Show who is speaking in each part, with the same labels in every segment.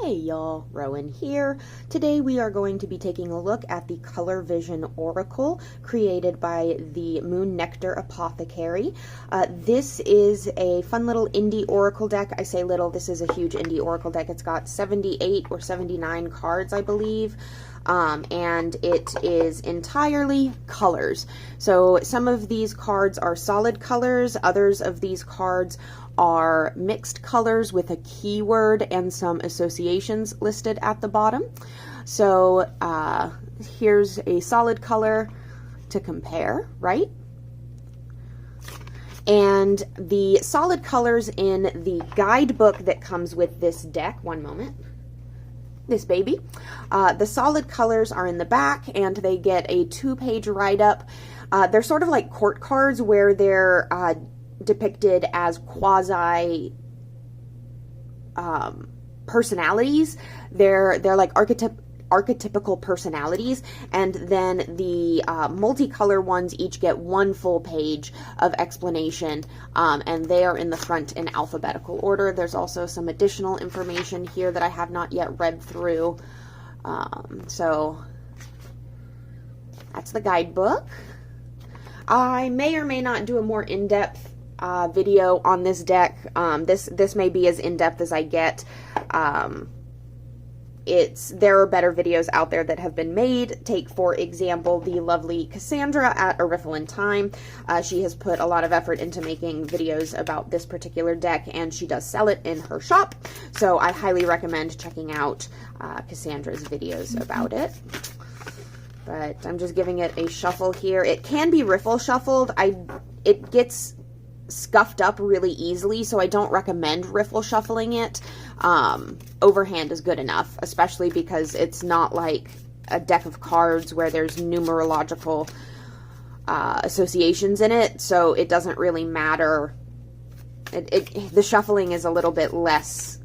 Speaker 1: Hey y'all, Rowan here. Today we are going to be taking a look at the Color Vision Oracle created by the Moon Nectar Apothecary. This is a fun little indie oracle deck. I say little, this is a huge indie oracle deck. It's got 78 or 79 cards, I believe. And it is entirely colors. So some of these cards are solid colors, others of these cards are mixed colors with a keyword and some associations listed at the bottom. So here's a solid color to compare, right? And the solid colors in the guidebook that comes with this deck, one moment, this baby, the solid colors are in the back and they get a 2-page write-up. They're sort of like court cards where they're depicted as quasi personalities. They're like archetypical personalities, and then the multicolor ones each get 1 full page of explanation, and they are in the front in alphabetical order. There's also some additional information here that I have not yet read through. So that's the guidebook. I may or may not do a more in-depth video on this deck. This may be as in-depth as I get. There are better videos out there that have been made. Take, for example, the lovely Cassandra at A Riffle in Time. She has put a lot of effort into making videos about this particular deck, and she does sell it in her shop. So I highly recommend checking out Cassandra's videos about it. But I'm just giving it a shuffle here. It can be riffle shuffled. It gets scuffed up really easily, so I don't recommend riffle shuffling it. Overhand is good enough, especially because it's not like a deck of cards where there's numerological associations in it, so it doesn't really matter. The shuffling is a little bit less.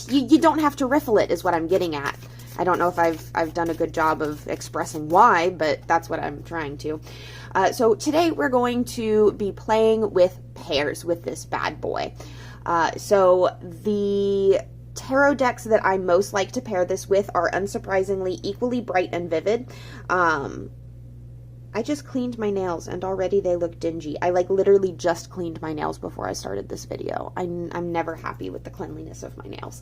Speaker 1: You don't have to riffle it, is what I'm getting at. I don't know if I've done a good job of expressing why, but that's what I'm trying to. So today we're going to be playing with pairs with this bad boy. So the tarot decks that I most like to pair this with are unsurprisingly equally bright and vivid. I just cleaned my nails and already they look dingy. I literally just cleaned my nails before I started this video. I'm never happy with the cleanliness of my nails,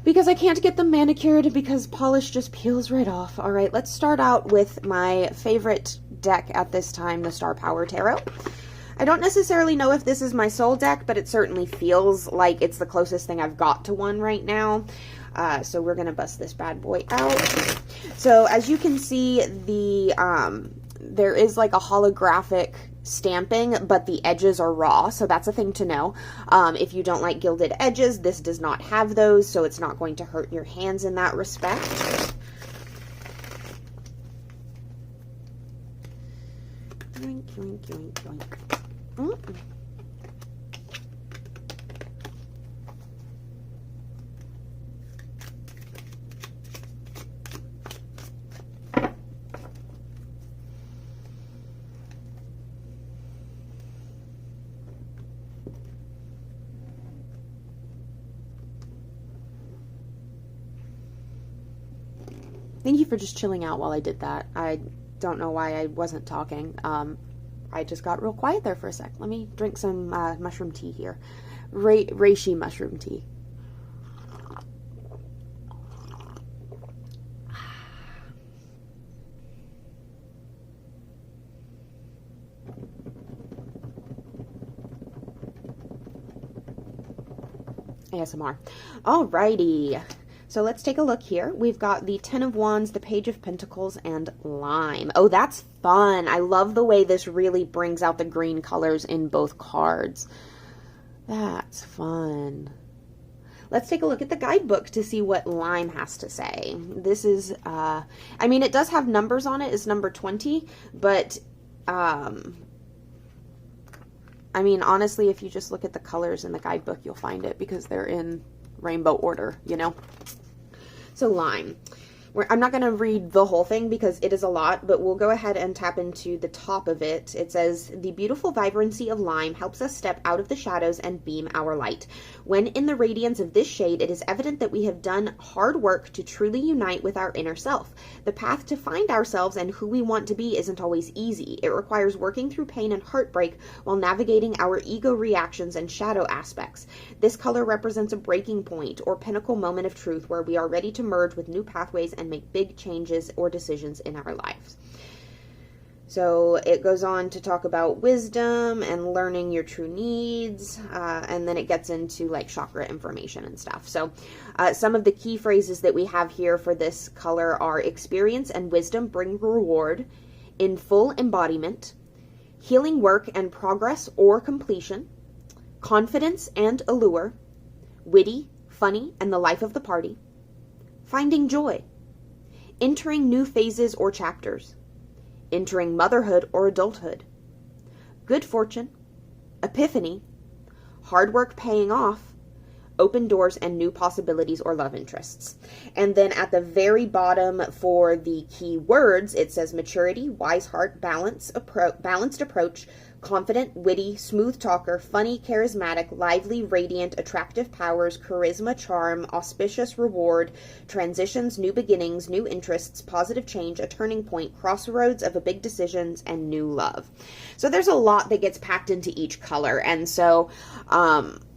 Speaker 1: because I can't get them manicured because polish just peels right off. All right, let's start out with my favorite deck at this time, the Star Power Tarot. I don't necessarily know if this is my soul deck, but it certainly feels like it's the closest thing I've got to one right now. So we're going to bust this bad boy out. So as you can see, there is like a holographic stamping, but the edges are raw, so that's a thing to know. If you don't like gilded edges, this does not have those, so it's not going to hurt your hands in that respect. Yoink, yoink, yoink, yoink. Thank you for just chilling out while I did that. I don't know why I wasn't talking. I just got real quiet there for a sec. Let me drink some mushroom tea here. Reishi mushroom tea. ASMR. Alrighty. So let's take a look here. We've got the 10 of Wands, the Page of Pentacles, and Lime. Oh, that's fun. I love the way this really brings out the green colors in both cards. That's fun. Let's take a look at the guidebook to see what Lime has to say. This is, I mean, it does have numbers on it. It's number 20, but, I mean, honestly, if you just look at the colors in the guidebook, you'll find it because they're in rainbow order, you know? So Lime. I'm not going to read the whole thing because it is a lot, but we'll go ahead and tap into the top of it. It says, the beautiful vibrancy of lime helps us step out of the shadows and beam our light. When in the radiance of this shade, it is evident that we have done hard work to truly unite with our inner self. The path to find ourselves and who we want to be isn't always easy. It requires working through pain and heartbreak while navigating our ego reactions and shadow aspects. This color represents a breaking point or pinnacle moment of truth where we are ready to merge with new pathways and make big changes or decisions in our lives. So it goes on to talk about wisdom and learning your true needs, and then it gets into like chakra information and stuff. So some of the key phrases that we have here for this color are experience and wisdom bring reward, in full embodiment, healing work and progress or completion, confidence and allure, witty, funny, and the life of the party, finding joy, entering new phases or chapters, entering motherhood or adulthood, good fortune, epiphany, hard work paying off, open doors and new possibilities or love interests. And then at the very bottom for the key words, it says maturity, wise heart, balanced approach, confident, witty, smooth talker, funny, charismatic, lively, radiant, attractive powers, charisma, charm, auspicious reward, transitions, new beginnings, new interests, positive change, a turning point, crossroads of a big decisions, and new love. So there's a lot that gets packed into each color. And so,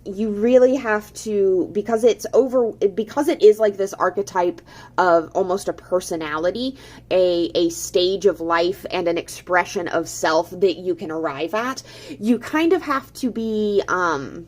Speaker 1: you really have to, because it is like this archetype of almost a personality, a stage of life and an expression of self that you can arrive at, you kind of have to be a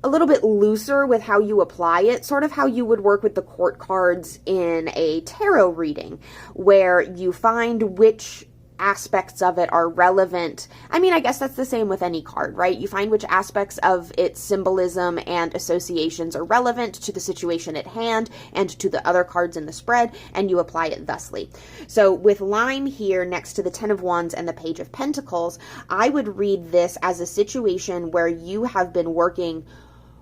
Speaker 1: little bit looser with how you apply it, sort of how you would work with the court cards in a tarot reading, where you find which aspects of it are relevant. I mean, I guess that's the same with any card, right? You find which aspects of its symbolism and associations are relevant to the situation at hand and to the other cards in the spread, and you apply it thusly. So with lime here next to the Ten of Wands and the Page of Pentacles, I would read this as a situation where you have been working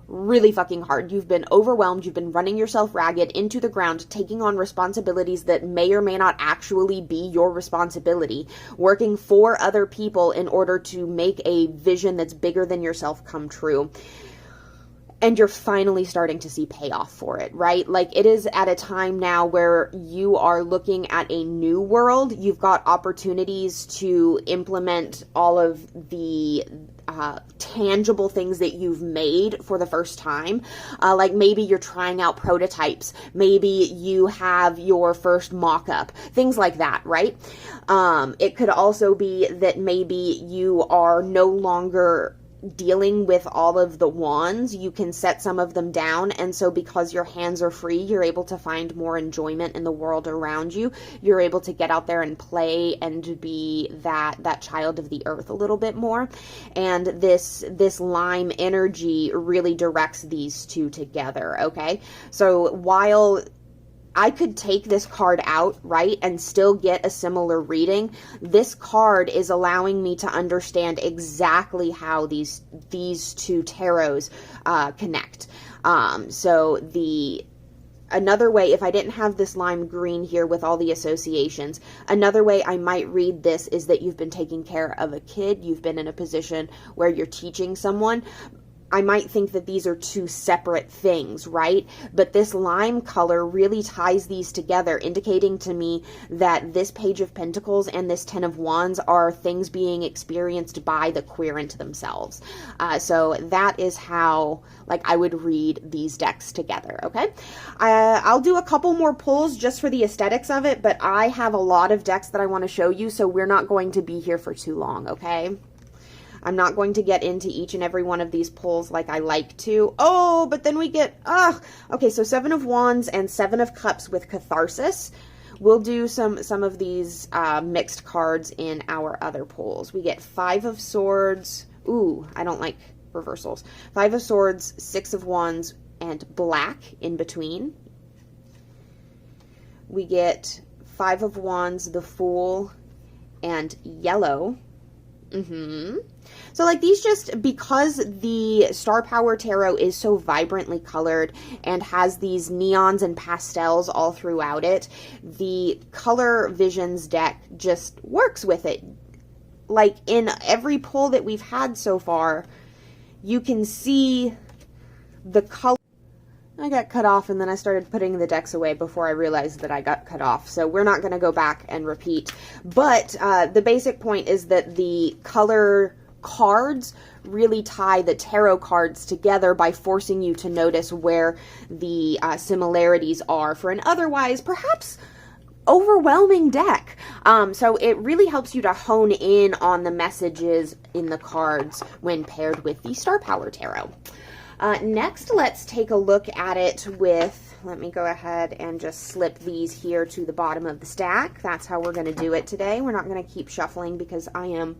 Speaker 1: really fucking hard. You've been overwhelmed. You've been running yourself ragged into the ground, taking on responsibilities that may or may not actually be your responsibility, working for other people in order to make a vision that's bigger than yourself come true. And you're finally starting to see payoff for it, right? Like, it is at a time now where you are looking at a new world. You've got opportunities to implement all of the tangible things that you've made for the first time. Like maybe you're trying out prototypes. Maybe you have your first mock-up. Things like that, right? It could also be that maybe you are no longer dealing with all of the wands. You can set some of them down, and so because your hands are free, you're able to find more enjoyment in the world around you. You're able to get out there and play and be that child of the earth a little bit more. And this lime energy really directs these two together, okay? So while I could take this card out, right, and still get a similar reading, this card is allowing me to understand exactly how these two tarots connect. So another way, if I didn't have this lime green here with all the associations, another way I might read this is that you've been taking care of a kid. You've been in a position where you're teaching someone. I might think that these are two separate things, right? But this lime color really ties these together, indicating to me that this Page of Pentacles and this Ten of Wands are things being experienced by the querent themselves. So that is how, like, I would read these decks together, okay? I'll do a couple more pulls just for the aesthetics of it, but I have a lot of decks that I want to show you, so we're not going to be here for too long, okay? I'm not going to get into each and every one of these pulls like I like to. Oh, but then we get, okay, so Seven of Wands and Seven of Cups with Catharsis. We'll do some of these mixed cards in our other pulls. We get Five of Swords. Ooh, I don't like reversals. Five of Swords, Six of Wands, and black in between. We get Five of Wands, the Fool, and yellow. So like these just, because the Star Power Tarot is so vibrantly colored and has these neons and pastels all throughout it, the Color Visions deck just works with it. Like in every pull that we've had so far, you can see the color. I got cut off and then I started putting the decks away before I realized that I got cut off. So we're not going to go back and repeat. But the basic point is that the color cards really tie the tarot cards together by forcing you to notice where the similarities are for an otherwise perhaps overwhelming deck. So it really helps you to hone in on the messages in the cards when paired with the Star Power Tarot. Next, let's take a look at it with, let me go ahead and just slip these here to the bottom of the stack. That's how we're going to do it today. We're not going to keep shuffling because I am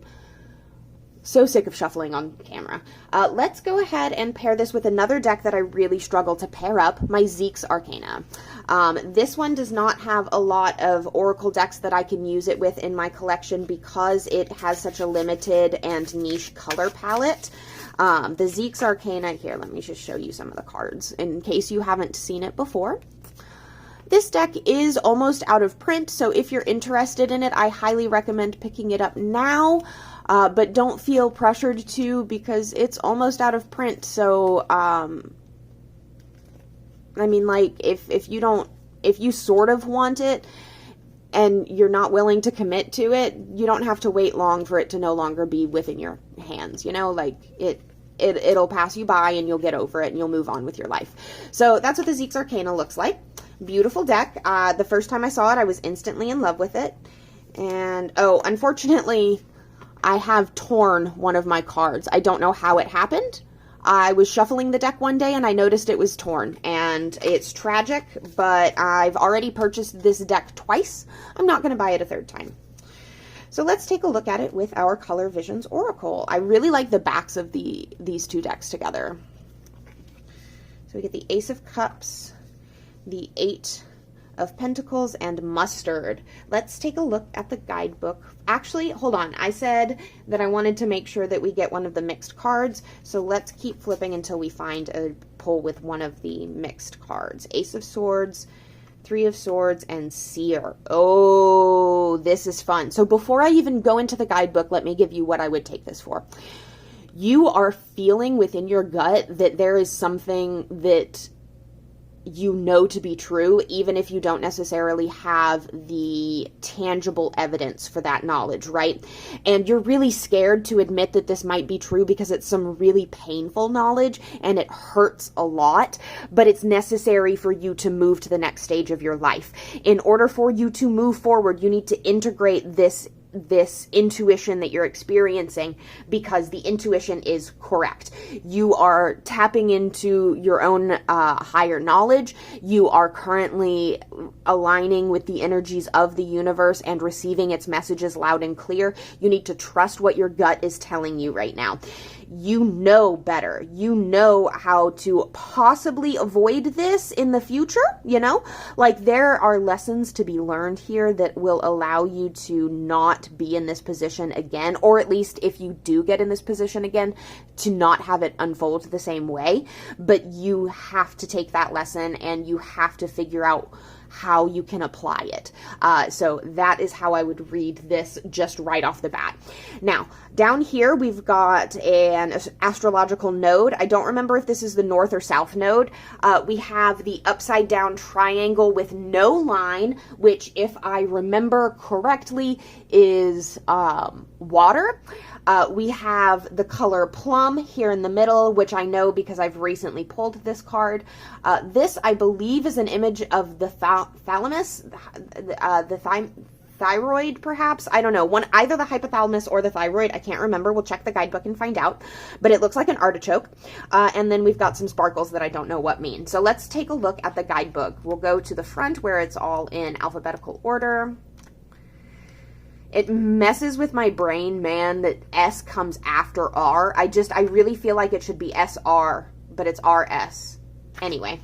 Speaker 1: so sick of shuffling on camera. Let's go ahead and pair this with another deck that I really struggle to pair up, my Zeke's Arcana. This one does not have a lot of Oracle decks that I can use it with in my collection because it has such a limited and niche color palette. The Zeke's Arcana, here, let me just show you some of the cards in case you haven't seen it before. This deck is almost out of print, so if you're interested in it, I highly recommend picking it up now. But don't feel pressured to because it's almost out of print. So, I mean, like, if you sort of want it and you're not willing to commit to it, you don't have to wait long for it to no longer be within your hands, you know, like, it'll pass you by and you'll get over it and you'll move on with your life. So that's what the Zeke's Arcana looks like. Beautiful deck. The first time I saw it, I was instantly in love with it. And, oh, unfortunately, I have torn one of my cards. I don't know how it happened. I was shuffling the deck one day and I noticed it was torn, and it's tragic, but I've already purchased this deck twice. I'm not going to buy it a third time. So let's take a look at it with our Color Visions Oracle. I really like the backs of these two decks together. So we get the Ace of Cups, the Eight of Pentacles, and Mustard. Let's take a look at the guidebook. Actually, hold on. I said that I wanted to make sure that we get one of the mixed cards, so let's keep flipping until we find a pull with one of the mixed cards. Ace of Swords, Three of Swords, and Seer. Oh, this is fun. So before I even go into the guidebook, let me give you what I would take this for. You are feeling within your gut that there is something that you know to be true, even if you don't necessarily have the tangible evidence for that knowledge, right? And you're really scared to admit that this might be true because it's some really painful knowledge and it hurts a lot, but it's necessary for you to move to the next stage of your life. In order for you to move forward, you need to integrate this intuition that you're experiencing because the intuition is correct. You are tapping into your own higher knowledge. You are currently aligning with the energies of the universe and receiving its messages loud and clear. You need to trust what your gut is telling you right now. You know better. You know how to possibly avoid this in the future, you know? Like, there are lessons to be learned here that will allow you to not be in this position again, or at least if you do get in this position again, to not have it unfold the same way. But you have to take that lesson and you have to figure out how you can apply it. So that is how I would read this just right off the bat. Now, down here, we've got an astrological node. I don't remember if this is the north or south node. We have the upside down triangle with no line, which, if I remember correctly, is water. We have the color plum here in the middle, which I know because I've recently pulled this card. This, I believe, is an image of the thalamus, the thyroid, perhaps. I don't know. Either the hypothalamus or the thyroid. I can't remember. We'll check the guidebook and find out. But it looks like an artichoke. And then we've got some sparkles that I don't know what mean. So let's take a look at the guidebook. We'll go to the front where it's all in alphabetical order. It messes with my brain, man, that S comes after R. I really feel like it should be SR, but it's RS. Anyway,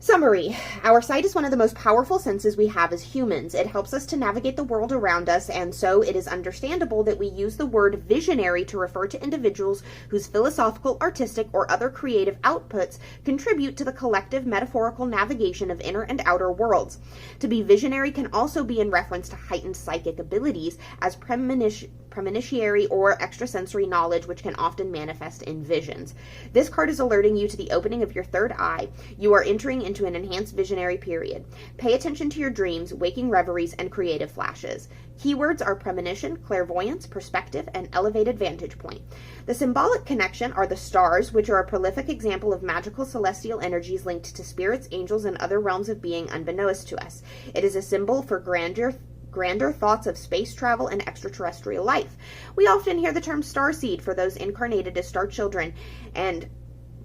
Speaker 1: Summary. Our sight is one of the most powerful senses we have as humans. It helps us to navigate the world around us, and so it is understandable that we use the word visionary to refer to individuals whose philosophical, artistic, or other creative outputs contribute to the collective metaphorical navigation of inner and outer worlds. To be visionary can also be in reference to heightened psychic abilities as premonitory or extrasensory knowledge, which can often manifest in visions. This card is alerting you to the opening of your third eye. You are entering into an enhanced visionary period. Pay attention to your dreams, waking reveries, and creative flashes. Keywords are premonition, clairvoyance, perspective, and elevated vantage point. The symbolic connection are the stars, which are a prolific example of magical celestial energies linked to spirits, angels, and other realms of being unbeknownst to us. It is a symbol for grander thoughts of space travel and extraterrestrial life. We often hear the term starseed for those incarnated as star children, and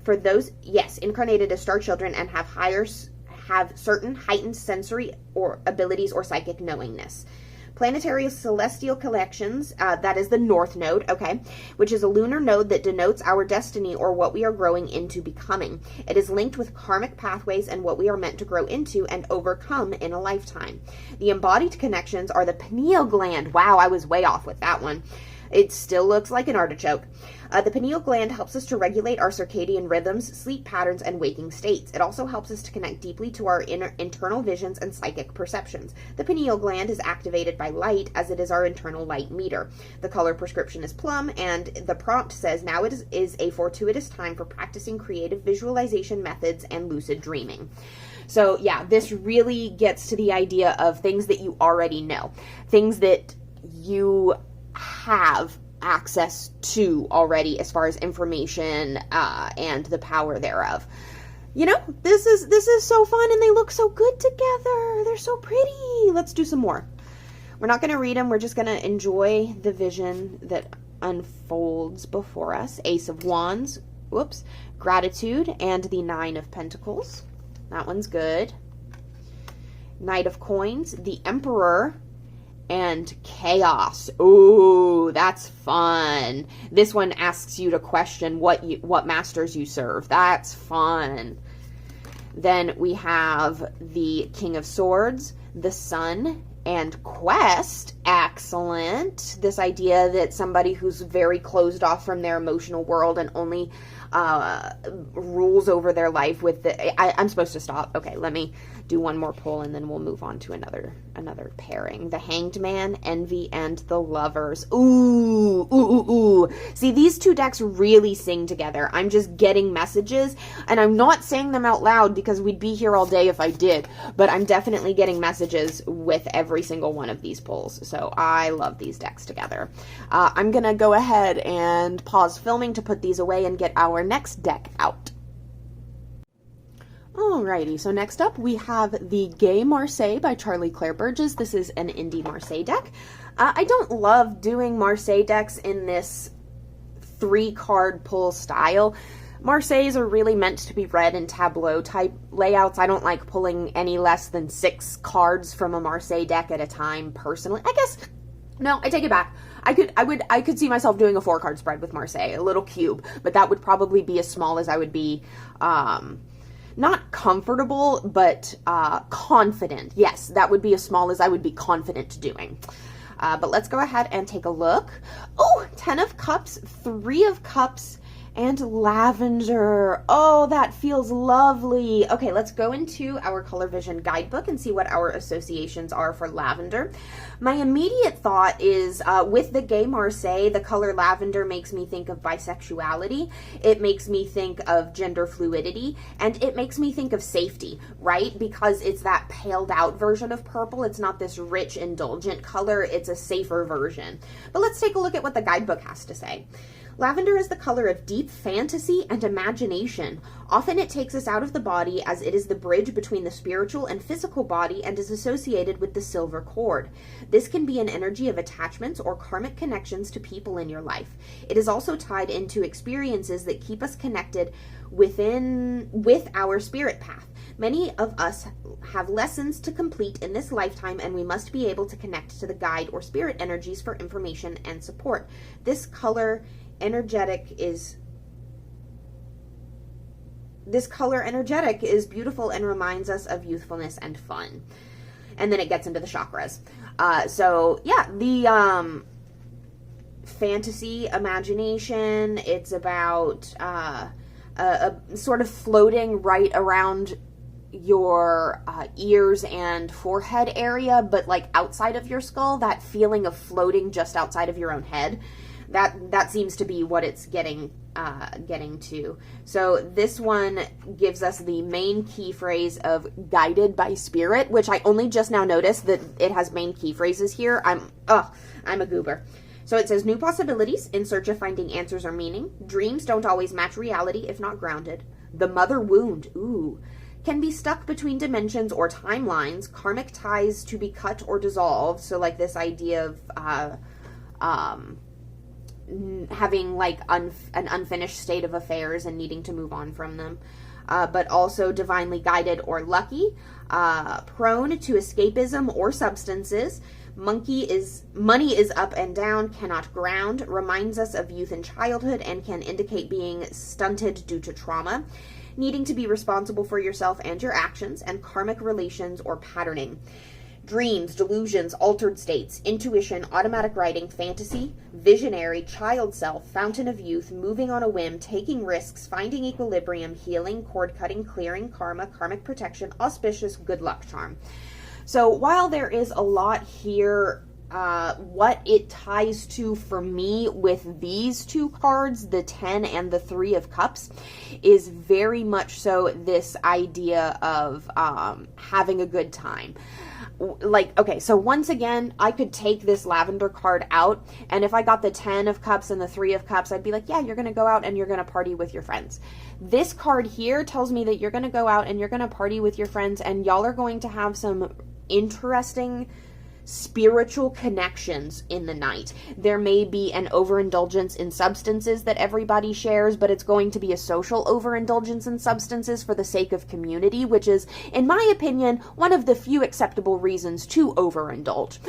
Speaker 1: for those, yes, incarnated as star children and have certain heightened sensory or abilities or psychic knowingness. Planetary celestial collections, that is the North Node, okay, which is a lunar node that denotes our destiny or what we are growing into becoming. It is linked with karmic pathways and what we are meant to grow into and overcome in a lifetime. The embodied connections are the pineal gland. Wow, I was way off with that one. It still looks like an artichoke. The pineal gland helps us to regulate our circadian rhythms, sleep patterns, and waking states. It also helps us to connect deeply to our internal visions and psychic perceptions. The pineal gland is activated by light, as it is our internal light meter. The color prescription is plum, and the prompt says, now it is a fortuitous time for practicing creative visualization methods and lucid dreaming. So yeah, this really gets to the idea of things that you already know. Things that you have access to already as far as information and the power thereof. You know, this is so fun, and they look so good together. They're so pretty. Let's do some more. We're not going to read them. We're just going to enjoy the vision that unfolds before us. Ace of Wands, whoops, Gratitude, and the Nine of Pentacles. That one's good. Knight of Coins, the Emperor, and Chaos. Ooh, that's fun. This one asks you to question what masters you serve. That's fun. Then we have the King of Swords, the Sun, and Quest. Excellent. This idea that somebody who's very closed off from their emotional world and only rules over their life with the... I'm supposed to stop. Okay, let me do one more pull and then we'll move on to another pairing. The Hanged Man, Envy, and the Lovers. Ooh, ooh, ooh, ooh. See, these two decks really sing together. I'm just getting messages, and I'm not saying them out loud because we'd be here all day if I did, but I'm definitely getting messages with every single one of these pulls. So I love these decks together. I'm going to go ahead and pause filming to put these away and get our next deck out. Alrighty, so next up we have the Gay Marseille by Charlie Claire Burgess. This is an indie Marseille deck. I don't love doing Marseille decks in this 3-card pull style. Marseilles are really meant to be read in tableau type layouts. I don't like pulling any less than 6 cards from a Marseille deck at a time personally. I guess, no, I take it back. I could see myself doing a 4-card spread with Marseille, a little cube, but that would probably be as small as I would be, not comfortable, but confident. Yes, that would be as small as I would be confident doing. But let's go ahead and take a look. Oh, 10 of Cups, 3 of Cups, and lavender. Oh, that feels lovely. Okay, let's go into our Color Vision guidebook and see what our associations are for lavender. My immediate thought is with the Gay Marseille, the color lavender makes me think of bisexuality. It makes me think of gender fluidity, and it makes me think of safety, right? Because it's that paled out version of purple. It's not this rich, indulgent color. It's a safer version. But let's take a look at what the guidebook has to say. Lavender is the color of deep fantasy and imagination. Often it takes us out of the body, as it is the bridge between the spiritual and physical body and is associated with the silver cord. This can be an energy of attachments or karmic connections to people in your life. It is also tied into experiences that keep us connected with our spirit path. Many of us have lessons to complete in this lifetime, and we must be able to connect to the guide or spirit energies for information and support. This color energetic is this color energetic is beautiful and reminds us of youthfulness and fun. And then it gets into the chakras. So yeah, the fantasy, imagination, it's about a sort of floating right around your ears and forehead area, but like outside of your skull, that feeling of floating just outside of your own head. That seems to be what it's getting to. So this one gives us the main key phrase of guided by spirit, which I only just now noticed that it has main key phrases here. I'm a goober. So it says new possibilities in search of finding answers or meaning. Dreams don't always match reality if not grounded. The mother wound, can be stuck between dimensions or timelines. Karmic ties to be cut or dissolved. So like this idea of having like an unfinished state of affairs and needing to move on from them. But also divinely guided or lucky, prone to escapism or substances. Money is up and down, cannot ground, reminds us of youth and childhood, and can indicate being stunted due to trauma, needing to be responsible for yourself and your actions, and karmic relations or patterning. Dreams, delusions, altered states, intuition, automatic writing, fantasy, visionary, child self, fountain of youth, moving on a whim, taking risks, finding equilibrium, healing, cord cutting, clearing, karma, karmic protection, auspicious, good luck charm. So while there is a lot here, what it ties to for me with these two cards, the 10 and the 3 of Cups, is very much so this idea of having a good time. Like, okay, so once again, I could take this lavender card out, and if I got the 10 of Cups and the 3 of Cups, I'd be like, yeah, you're going to go out and you're going to party with your friends. This card here tells me that you're going to go out and you're going to party with your friends, and y'all are going to have some interesting spiritual connections in the night. There may be an overindulgence in substances that everybody shares, but it's going to be a social overindulgence in substances for the sake of community, which is, in my opinion, one of the few acceptable reasons to overindulge.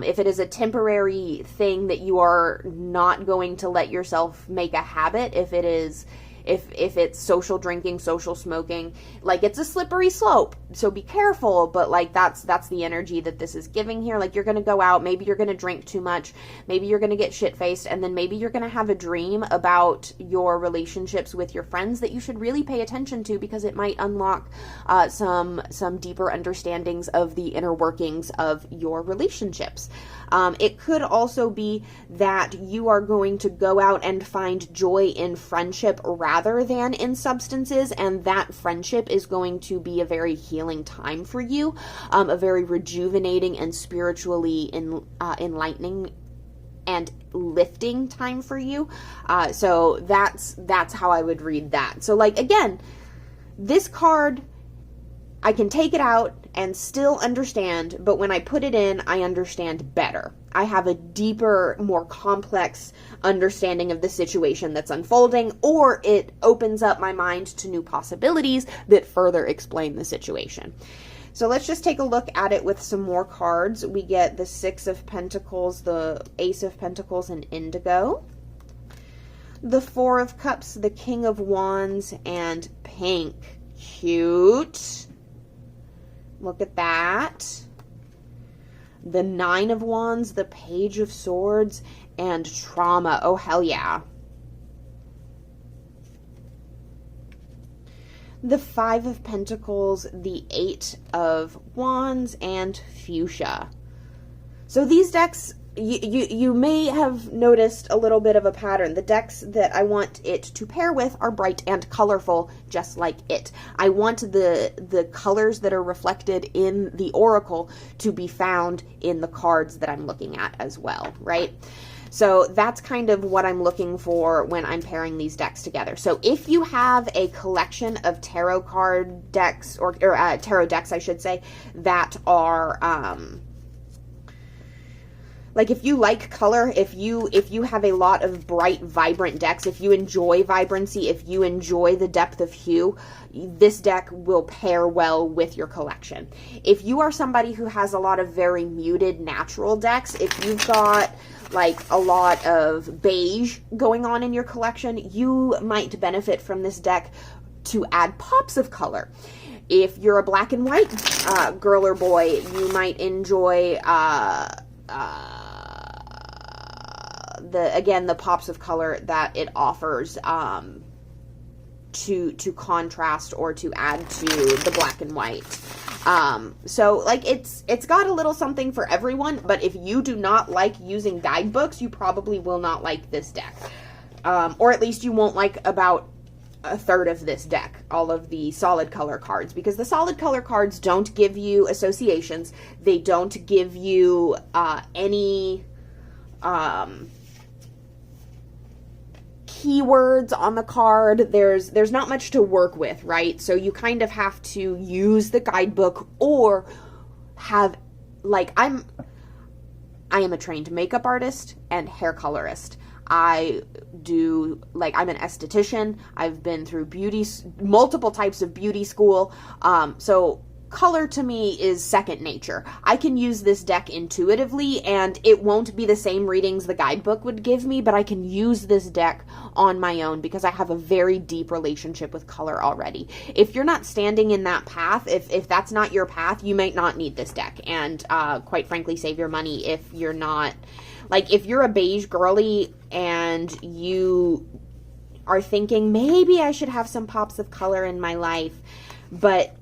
Speaker 1: If it is a temporary thing that you are not going to let yourself make a habit, if it's social drinking, social smoking, like, it's a slippery slope, so be careful. But like, that's the energy that this is giving here. Like, you're going to go out, maybe you're going to drink too much, maybe you're going to get shit-faced, and then maybe you're going to have a dream about your relationships with your friends that you should really pay attention to, because it might unlock some deeper understandings of the inner workings of your relationships. It could also be that you are going to go out and find joy in friendship rather than in substances, and that friendship is going to be a very healing time for you, a very rejuvenating and spiritually enlightening and lifting time for you. So that's how I would read that. So like, again, this card, I can take it out and still understand, but when I put it in, I understand better. I have a deeper, more complex understanding of the situation that's unfolding, or it opens up my mind to new possibilities that further explain the situation. So let's just take a look at it with some more cards. We get the 6 of Pentacles, the Ace of Pentacles, and Indigo. The 4 of Cups, the King of Wands, and Pink. Cute. Look at that. The 9 of Wands, the Page of Swords, and Trauma. Oh, hell yeah. The 5 of Pentacles, the 8 of Wands, and Fuchsia. So these decks, you may have noticed a little bit of a pattern. The decks that I want it to pair with are bright and colorful, just like it. I want the colors that are reflected in the oracle to be found in the cards that I'm looking at as well, right? So that's kind of what I'm looking for when I'm pairing these decks together. So if you have a collection of tarot card decks, or tarot decks, I should say, that are like, if you like color, if you have a lot of bright, vibrant decks, if you enjoy vibrancy, if you enjoy the depth of hue, this deck will pair well with your collection. If you are somebody who has a lot of very muted, natural decks, if you've got like a lot of beige going on in your collection, you might benefit from this deck to add pops of color. If you're a black and white girl or boy, you might enjoy the pops of color that it offers to contrast or to add to the black and white. So like it's got a little something for everyone, but if you do not like using guidebooks, you probably will not like this deck. Or at least you won't like about a third of this deck, all of the solid color cards, because the solid color cards don't give you associations. They don't give you any keywords on the card. There's not much to work with, right? So you kind of have to use the guidebook or have, like, I am a trained makeup artist and hair colorist. I'm an esthetician. I've been through multiple types of beauty school. So color to me is second nature. I can use this deck intuitively, and it won't be the same readings the guidebook would give me, but I can use this deck on my own because I have a very deep relationship with color already. If you're not standing in that path, if that's not your path, you might not need this deck, and quite frankly, save your money if you're not, like, if you're a beige girly and you are thinking, maybe I should have some pops of color in my life, but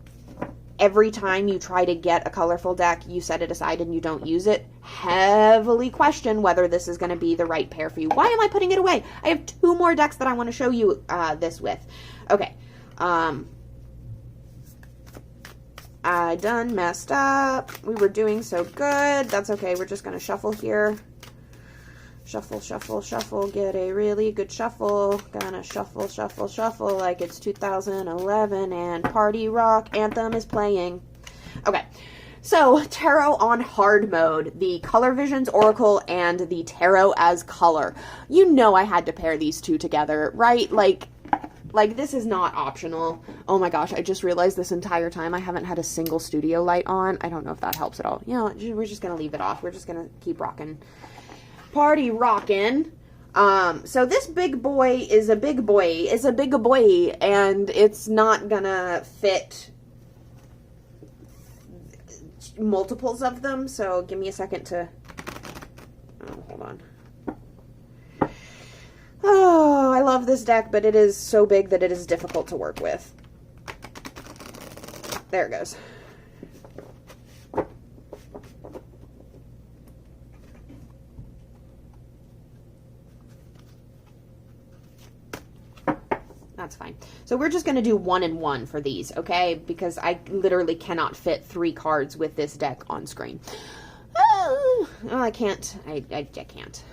Speaker 1: every time you try to get a colorful deck, you set it aside and you don't use it, heavily question whether this is going to be the right pair for you. Why am I putting it away? I have 2 more decks that I want to show you this with. Okay. I done messed up. We were doing so good. That's okay. We're just going to shuffle here. Shuffle, shuffle, shuffle. Get a really good shuffle. Gonna shuffle, shuffle, shuffle like it's 2011 and Party Rock Anthem is playing. Okay, so Taro on hard mode. The Color Visions Oracle and the Taro as color. You know I had to pair these two together, right? Like this is not optional. Oh my gosh, I just realized this entire time I haven't had a single studio light on. I don't know if that helps at all. You know, we're just gonna leave it off. We're just gonna keep rocking. Party rockin'. So this big boy is a big boy, and it's not gonna fit multiples of them, so give me a second to, hold on. Oh, I love this deck, but it is so big that it is difficult to work with. There it goes. That's fine. So we're just going to do 1 and 1 for these, okay? Because I literally cannot fit 3 cards with this deck on screen. Oh, I can't. I can't.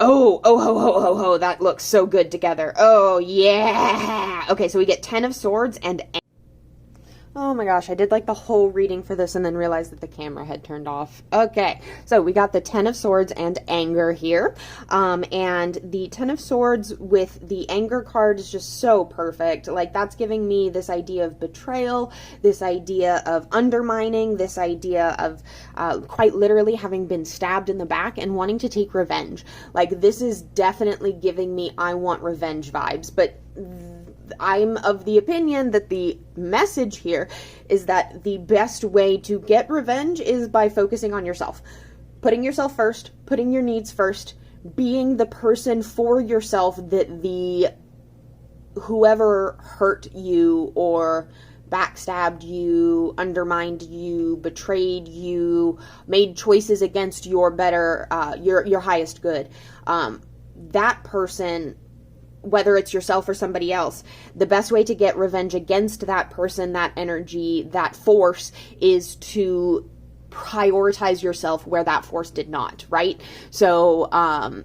Speaker 1: Oh, that looks so good together. Oh, yeah. Okay, so we get 10 of Swords and... Oh my gosh, I did like the whole reading for this and then realized that the camera had turned off. Okay, so we got the 10 of Swords and Anger here. And the 10 of Swords with the Anger card is just so perfect. Like, that's giving me this idea of betrayal, this idea of undermining, this idea of quite literally having been stabbed in the back and wanting to take revenge. Like, this is definitely giving me I want revenge vibes, but I'm of the opinion that the message here is that the best way to get revenge is by focusing on yourself. Putting yourself first, putting your needs first, being the person for yourself that whoever hurt you or backstabbed you, undermined you, betrayed you, made choices against your better, your highest good, that person, whether it's yourself or somebody else, the best way to get revenge against that person, that energy, that force, is to prioritize yourself where that force did not, right? So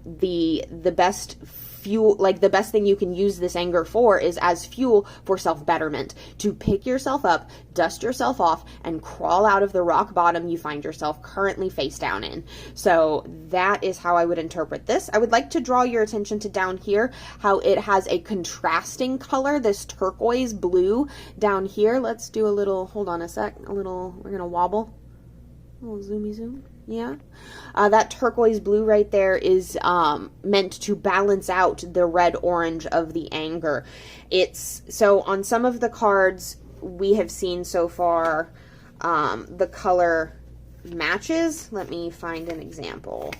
Speaker 1: the best fuel, like the best thing you can use this anger for is as fuel for self-betterment, to pick yourself up, dust yourself off, and crawl out of the rock bottom you find yourself currently face down in. So that is how I would interpret this. I would like to draw your attention to down here, how it has a contrasting color, this turquoise blue down here. Let's do a little, hold on a sec, we're gonna wobble. A little zoomy zoom. Yeah. That turquoise blue right there is meant to balance out the red-orange of the anger. So on some of the cards we have seen so far, the color matches. Let me find an example.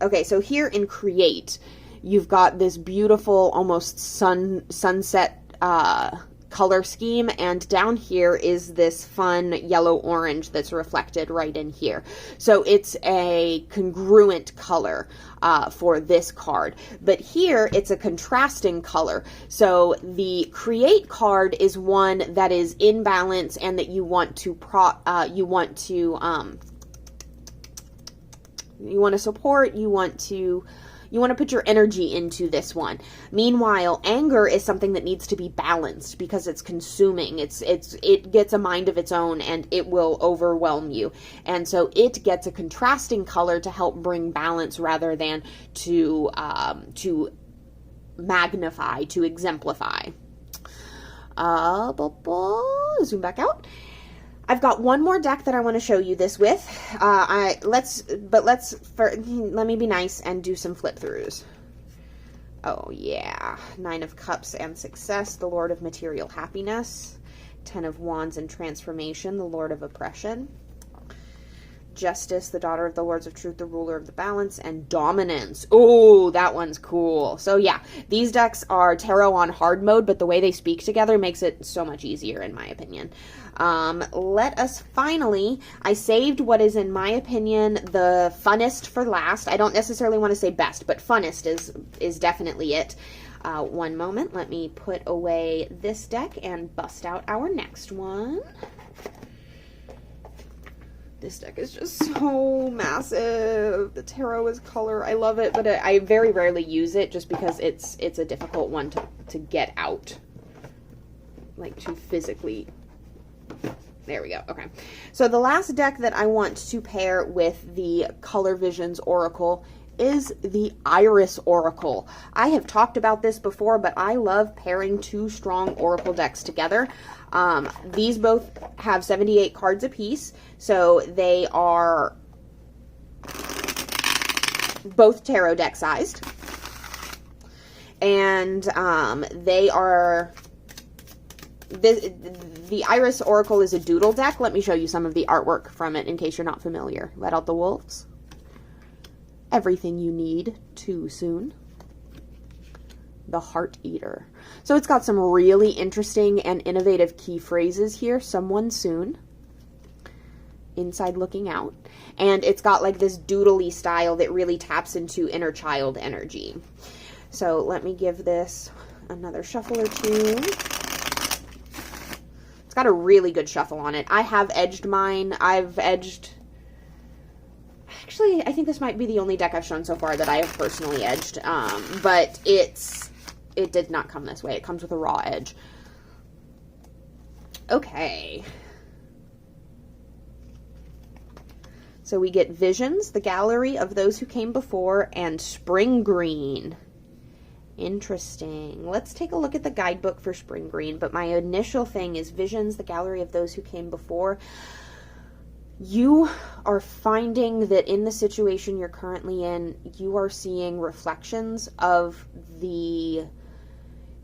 Speaker 1: Okay, so here in Create, you've got this beautiful, almost sunset color scheme, and down here is this fun yellow-orange that's reflected right in here. So it's a congruent color for this card. But here, it's a contrasting color. So the Create card is one that is in balance and that you want to support, you want to put your energy into this one. Meanwhile, anger is something that needs to be balanced because it's consuming. It gets a mind of its own and it will overwhelm you. And so it gets a contrasting color to help bring balance rather than to magnify, to exemplify. Zoom back out. I've got one more deck that I want to show you this with. Let me be nice and do some flip throughs. Oh yeah, 9 of Cups and Success, the Lord of Material Happiness. 10 of Wands and Transformation, the Lord of Oppression. Justice, the Daughter of the Lords of Truth, the Ruler of the Balance, and Dominance. Oh, that one's cool. So yeah, these decks are tarot on hard mode, but the way they speak together makes it so much easier in my opinion. Let us finally, I saved what is in my opinion the funnest for last. I don't necessarily want to say best, but funnest is definitely it. One moment, let me put away this deck and bust out our next one. This deck is just so massive. The tarot is color. I love it, but I very rarely use it just because it's a difficult one to get out. Like to physically. There we go. Okay. So the last deck that I want to pair with the Color Visions Oracle is the Iris Oracle. I have talked about this before, but I love pairing two strong Oracle decks together. These both have 78 cards apiece, so they are both tarot deck sized. And they are... The Iris Oracle is a doodle deck. Let me show you some of the artwork from it in case you're not familiar. Let out the wolves. Everything you need too soon. The Heart Eater. So it's got some really interesting and innovative key phrases here. Someone soon. Inside looking out. And it's got like this doodly style that really taps into inner child energy. So let me give this another shuffle or two. It's got a really good shuffle on it. I have edged mine. Actually, I think this might be the only deck I've shown so far that I have personally edged, but it did not come this way. It comes with a raw edge. Okay. So we get Visions, the Gallery of Those Who Came Before, and Spring Green. Interesting. Let's take a look at the guidebook for Spring Green, but my initial thing is Visions, the Gallery of Those Who Came Before. You are finding that in the situation you're currently in, you are seeing reflections of the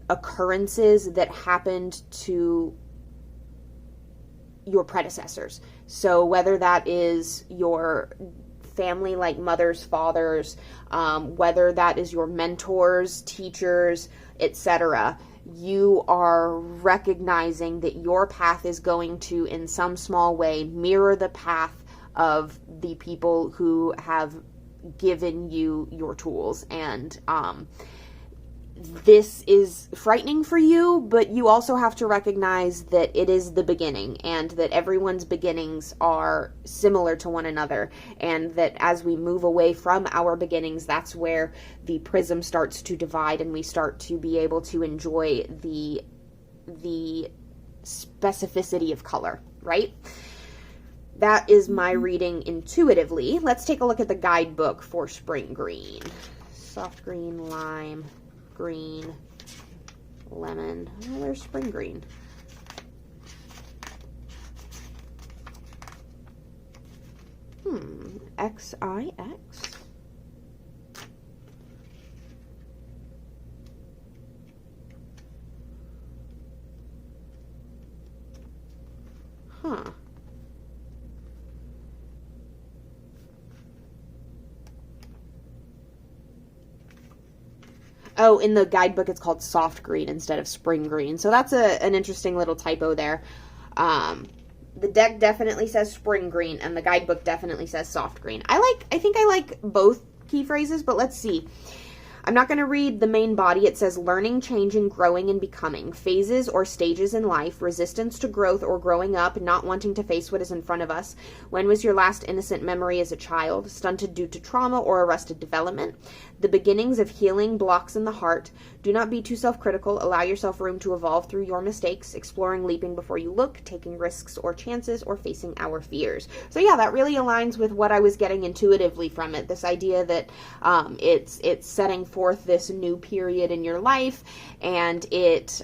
Speaker 1: occurrences that happened to your predecessors. So whether that is your family, like mothers, fathers, whether that is your mentors, teachers, etc., you are recognizing that your path is going to, in some small way, mirror the path of the people who have given you your tools. And this is frightening for you, but you also have to recognize that it is the beginning and that everyone's beginnings are similar to one another, and that as we move away from our beginnings, that's where the prism starts to divide and we start to be able to enjoy the specificity of color, right? That is my reading intuitively. Let's take a look at the guidebook for Spring Green. Soft green, lime, green, lemon. Oh, where's Spring Green? XIX. Huh. Oh, in the guidebook it's called soft green instead of spring green. So that's an interesting little typo there. The deck definitely says spring green and the guidebook definitely says soft green. I think I like both key phrases, but let's see. I'm not going to read the main body. It says learning, changing, growing, and becoming. Phases or stages in life. Resistance to growth or growing up. Not wanting to face what is in front of us. When was your last innocent memory as a child? Stunted due to trauma or arrested development. The beginnings of healing. Blocks in the heart. Do not be too self-critical. Allow yourself room to evolve through your mistakes. Exploring, leaping before you look. Taking risks or chances, or facing our fears. So yeah, that really aligns with what I was getting intuitively from it. This idea that it's setting forth this new period in your life, and it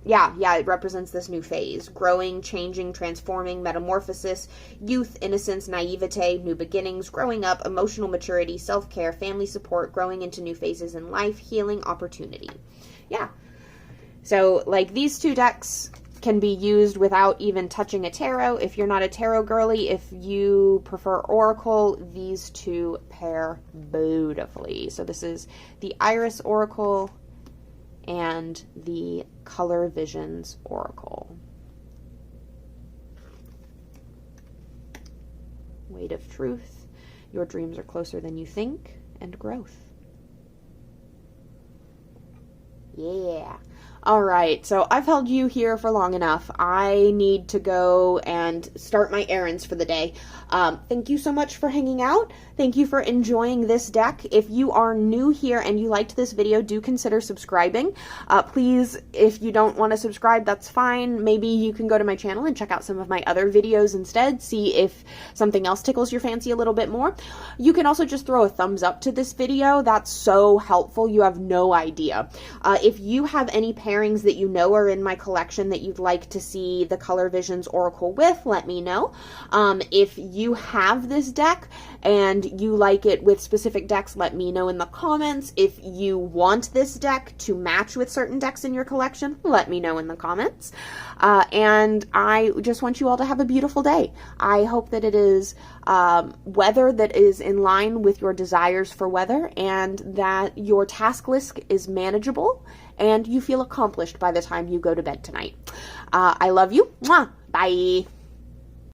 Speaker 1: it represents this new phase. Growing, changing, transforming, metamorphosis, youth, innocence, naivete, new beginnings, growing up, emotional maturity, self-care, family support, growing into new phases in life, healing, opportunity. Yeah. So, like, these two decks can be used without even touching a tarot. If you're not a tarot girly, if you prefer Oracle, these two pair beautifully. So this is the Iris Oracle and the Color Visions Oracle. Weight of Truth. Your dreams are closer than you think. And growth. Yeah. All right, so I've held you here for long enough. I need to go and start my errands for the day. Thank you so much for hanging out. Thank you for enjoying this deck. If you are new here and you liked this video, do consider subscribing. Please, if you don't want to subscribe, that's fine. Maybe you can go to my channel and check out some of my other videos instead. See if something else tickles your fancy a little bit more. You can also just throw a thumbs up to this video. That's so helpful. You have no idea. If you have any pairings that you know are in my collection that you'd like to see the Color Visions Oracle with, let me know. If you have this deck and you like it with specific decks, let me know in the comments. If you want this deck to match with certain decks in your collection, let me know in the comments. And I just want you all to have a beautiful day. I hope that it is weather that is in line with your desires for weather, and that your task list is manageable and you feel accomplished by the time you go to bed tonight. I love you. Mwah. Bye.